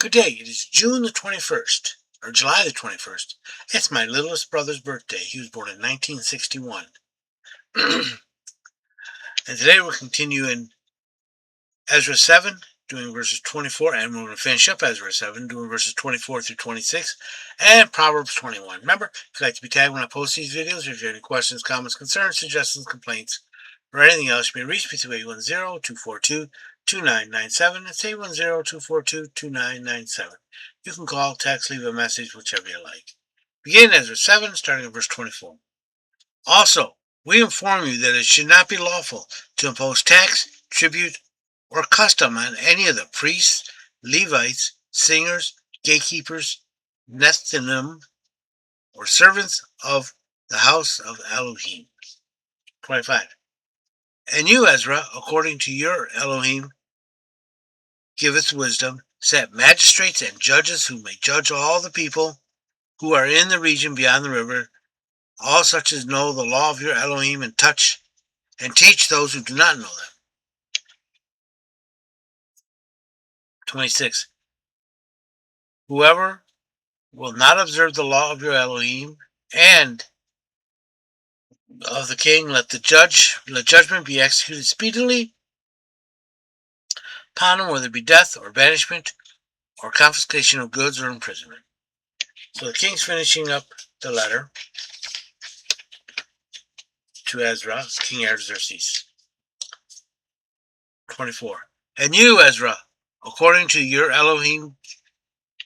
Good day. It is June the 21st, or July the 21st. It's my littlest brother's birthday. He was born in 1961. And today we're continuing Ezra 7, doing verses 24, and we're going to finish up Ezra 7, doing verses 24 through 26, and Proverbs 21. Remember, if you'd like to be tagged when I post these videos, or if you have any questions, comments, concerns, suggestions, complaints, or anything else, you may reach me through 810-242-2997. It's 810-242-2997. You can call, text, leave a message, whichever you like. Begin Ezra 7, starting at verse 24. Also, we inform you that it should not be lawful to impose tax, tribute, or custom on any of the priests, Levites, singers, gatekeepers, Nethinim, or servants of the house of Elohim. 25. And you, Ezra, according to your Elohim, giveth wisdom, set magistrates and judges who may judge all the people who are in the region beyond the river, all such as know the law of your Elohim, and teach those who do not know them. 26. Whoever will not observe the law of your Elohim and of the king, let judgment be executed speedily upon him, whether it be death or banishment or confiscation of goods or imprisonment. So the king's finishing up the letter to Ezra, King Artaxerxes. 24. And you, Ezra, according to your Elohim,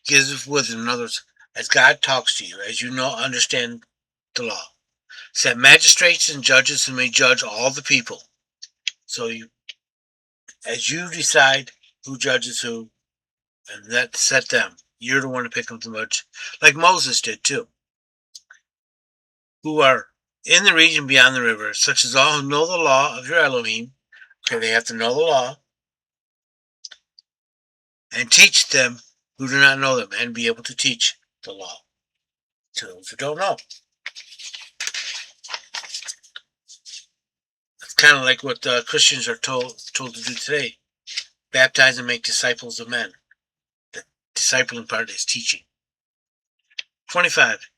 gives wisdom. In other words, as God talks to you, as you understand the law. Set magistrates and judges who may judge all the people. So as you decide who judges who, and that set them, you're the one to pick them to judge, like Moses did too. Who are in the region beyond the river, such as all who know the law of your Elohim. Okay, they have to know the law. And teach them who do not know them, and be able to teach the law to those who don't know. It's kind of like what Christians are told to do today. Baptize and make disciples of men. The discipling part is teaching. 25.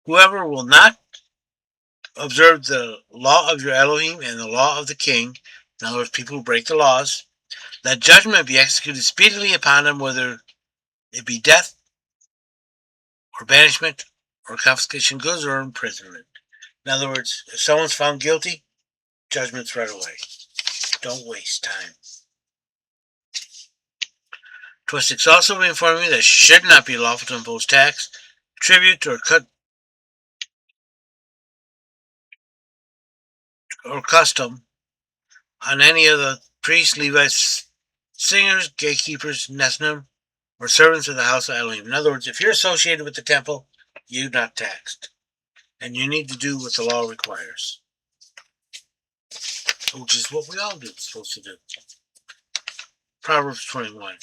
Whoever will not observe the law of your Elohim and the law of the king, in other words, people who break the laws, let judgment be executed speedily upon them, whether it be death or banishment or confiscation of goods or imprisonment. In other words, if someone's found guilty, judgment's right away. Don't waste time. 26. Also, we inform you that it should not be lawful to impose tax, tribute, or custom on any of the priests, Levites, singers, gatekeepers, Nethinim, or servants of the house of Elohim. In other words, if you're associated with the temple, you're not taxed. And you need to do what the law requires, which is what we all supposed to do. Proverbs 21.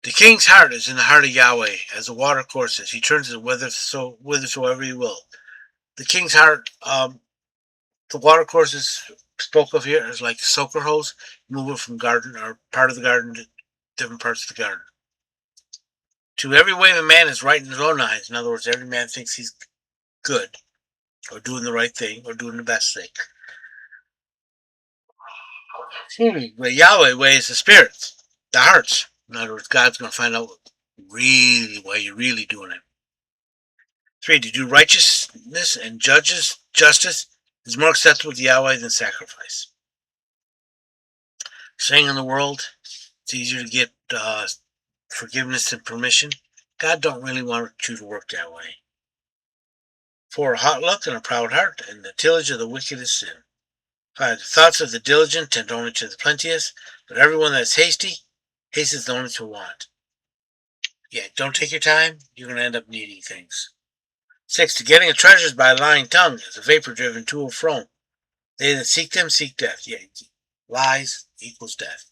The king's heart is in the heart of Yahweh, as the water courses. He turns it whithersoever he will. The king's heart, the water courses spoke of here is like a soaker hose, moving from garden or part of the garden to different parts of the garden. To every way of a man is right in his own eyes. In other words, every man thinks he's good, or doing the right thing, or doing the best thing. But Yahweh weighs the spirits, the hearts. In other words, God's going to find out really why you're really doing it. 3. To do righteousness and justice is more acceptable to Yahweh than sacrifice. Saying in the world, it's easier to get forgiveness and permission. God don't really want you to work that way. 4. A hot look and a proud heart, and the tillage of the wicked is sin. 5. The thoughts of the diligent tend only to the plenteous, but everyone that's hasty hastens only to want. Yeah, don't take your time, you're going to end up needing things. 6. The getting of treasures by a lying tongue is a vapor-driven to and fro. They that seek them seek death. Yeah, lies equals death.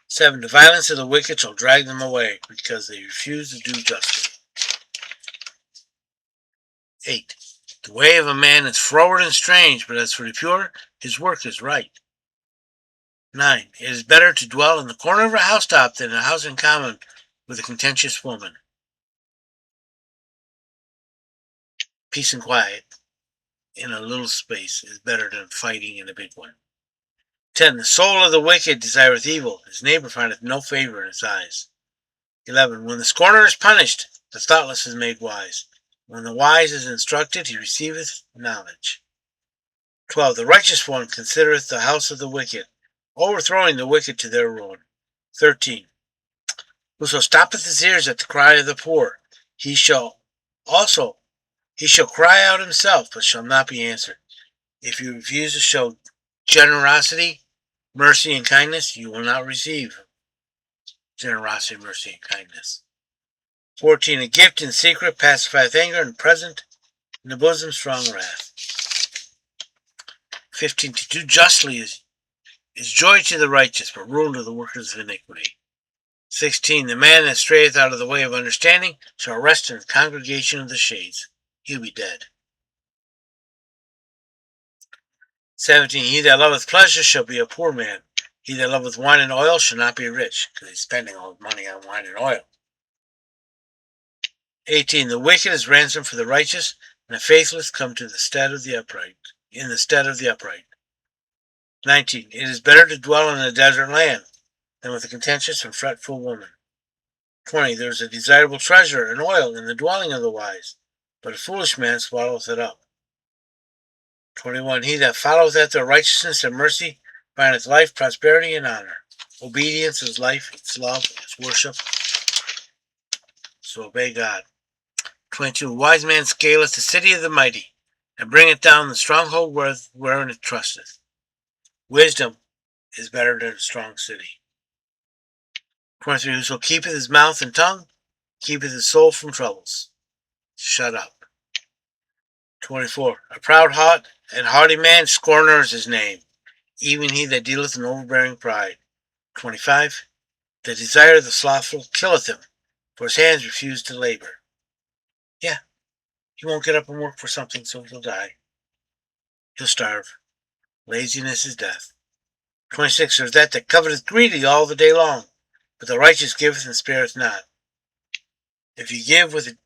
7. The violence of the wicked shall drag them away, because they refuse to do justice. 8. The way of a man is froward and strange, but as for the pure, his work is right. 9. It is better to dwell in the corner of a housetop than in a house in common with a contentious woman. Peace and quiet in a little space is better than fighting in a big one. 10. The soul of the wicked desireth evil, his neighbor findeth no favor in his eyes. 11. When the scorner is punished, the thoughtless is made wise. When the wise is instructed, he receiveth knowledge. 12. The righteous one considereth the house of the wicked, overthrowing the wicked to their ruin. 13. Whoso stoppeth his ears at the cry of the poor, he shall cry out himself, but shall not be answered. If you refuse to show generosity, mercy, and kindness, you will not receive generosity, mercy, and kindness. 14. A gift in secret pacifieth anger, and present in the bosom strong wrath. 15. To do justly is joy to the righteous, but ruin to the workers of iniquity. 16. The man that strayeth out of the way of understanding shall rest in the congregation of the shades. He'll be dead. 17. He that loveth pleasure shall be a poor man. He that loveth wine and oil shall not be rich, because he's spending all his money on wine and oil. 18. The wicked is ransom for the righteous, and the faithless come to the stead of the upright, in the stead of the upright. 19. It is better to dwell in a desert land than with a contentious and fretful woman. 20. There is a desirable treasure and oil in the dwelling of the wise, but a foolish man swalloweth it up. 21. He that followeth after righteousness and mercy findeth life, prosperity, and honor. Obedience is life, it's love, it's worship. So obey God. 22. A wise man scaleth the city of the mighty, and bringeth down the stronghold wherein it trusteth. Wisdom is better than a strong city. 23. Whoso keepeth his mouth and tongue, keepeth his soul from troubles. Shut up. 24. A proud heart and haughty man, scorner is his name, even he that dealeth in overbearing pride. 25. The desire of the slothful killeth him, for his hands refuse to labor. Yeah, he won't get up and work for something, so he'll die. He'll starve. Laziness is death. 26. There's that coveteth greedily all the day long, but the righteous giveth and spareth not. If you give with a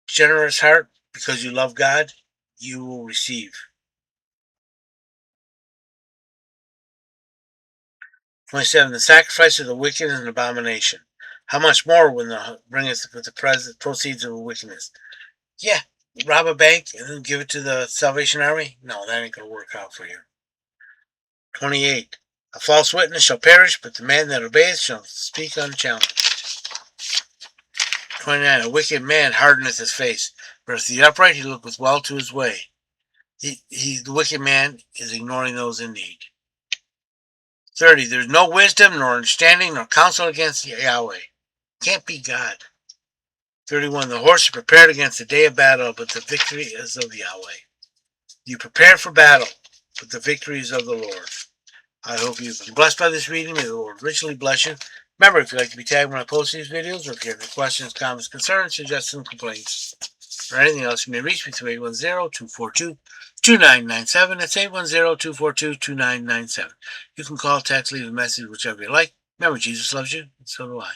generous heart because you love God, you will receive. 27. The sacrifice of the wicked is an abomination. How much more when the bringeth with the proceeds of wickedness? Yeah, rob a bank and then give it to the Salvation Army? No, that ain't going to work out for you. 28. A false witness shall perish, but the man that obeyeth shall speak unchallenged. 29. A wicked man hardeneth his face, but if the upright he looketh well to his way. The wicked man is ignoring those in need. 30. There's no wisdom, nor understanding, nor counsel against Yahweh. Can't be God. 31. The horse is prepared against the day of battle, but the victory is of Yahweh. You prepare for battle, but the victory is of the Lord. I hope you've been blessed by this reading. May the Lord richly bless you. Remember, if you'd like to be tagged when I post these videos, or if you have any questions, comments, concerns, suggestions, complaints, or anything else, you may reach me through 810-242-2997. That's 810-242-2997. You can call, text, leave a message, whichever you like. Remember, Jesus loves you, and so do I.